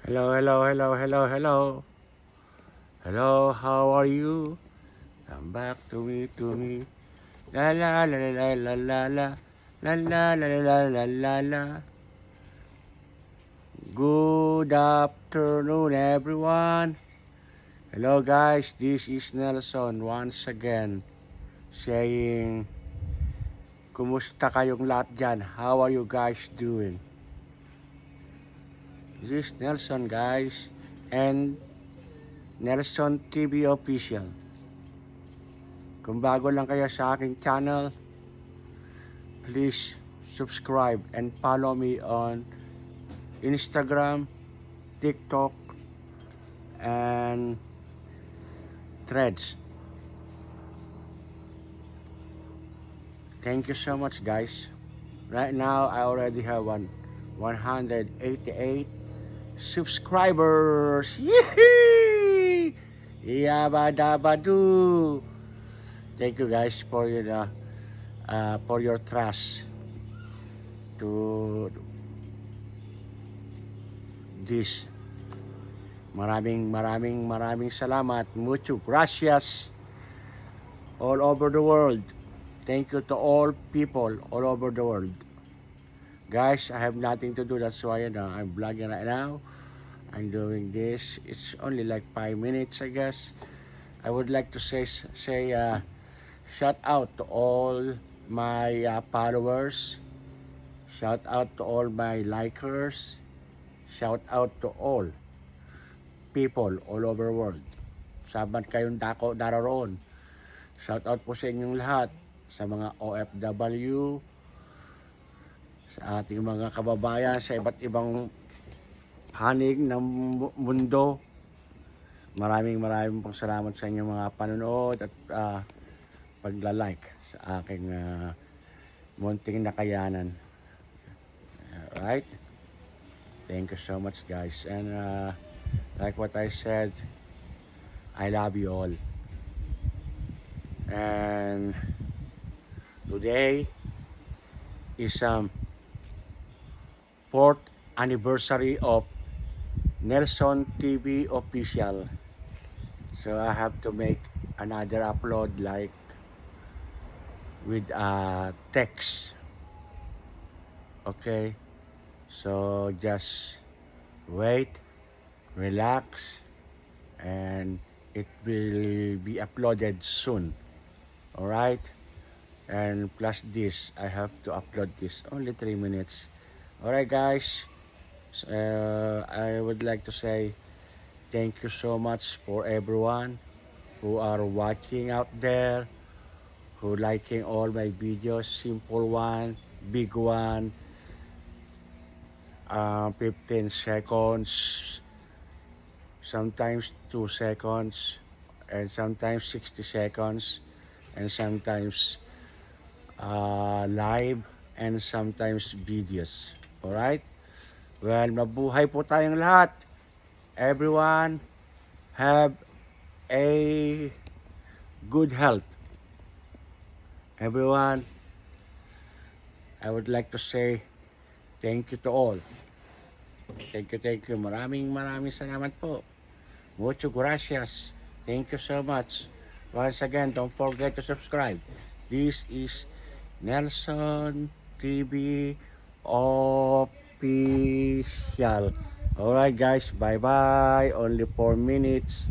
Hello, hello, hello, hello, hello. Hello, how are you? Come back to me. La la la la la la la. La la la la la la la. Good afternoon, everyone. Hello, guys. This is Nelson once again saying, kumusta kayong lahat dyan? How are you guys doing? This is Nelson, guys, and Nelson TV Official. Kung bago lang kayo sa aking channel, please subscribe and follow me on Instagram, TikTok, and Threads. Thank you so much, guys. Right now, I already have 188 subscribers. Yee! Yabadabadu! Thank you, guys, for your trust to this. Maraming salamat. Mucho gracias all over the world. Thank you to all people all over the world. Guys, I have nothing to do. That's why I'm vlogging right now. I'm doing this. It's only like 5 minutes, I guess. I would like to say shout out to all my followers. Shout out to all my likers. Shout out to all people all over the world. Saban kayong dako dararoon. Shout out po sa inyong lahat, sa mga OFW, sa ating mga kababayan sa iba't ibang panig ng mundo. Maraming pong salamat sa inyong mga panonood at pagla-like sa aking munting nakayanan. Alright? Thank you so much, guys. And like what I said, I love you all. And today is 4th anniversary of Nelson TV Official. So I have to make another upload like with text. Okay? So just wait, relax, and it will be uploaded soon. Alright? And plus this, I have to upload this only 3 minutes. Alright, guys, I would like to say thank you so much for everyone who are watching out there, who liking all my videos, simple one, big one, 15 seconds, sometimes 2 seconds, and sometimes 60 seconds, and sometimes live, and sometimes videos. Alright? Well, mabuhay po tayong lahat. Everyone have a good health. Everyone, I would like to say thank you to all. Thank you. Maraming salamat po. Mucho gracias. Thank you so much. Once again, don't forget to subscribe. This is Nelson TV Official. Alright, guys, bye-bye. Only 4 minutes.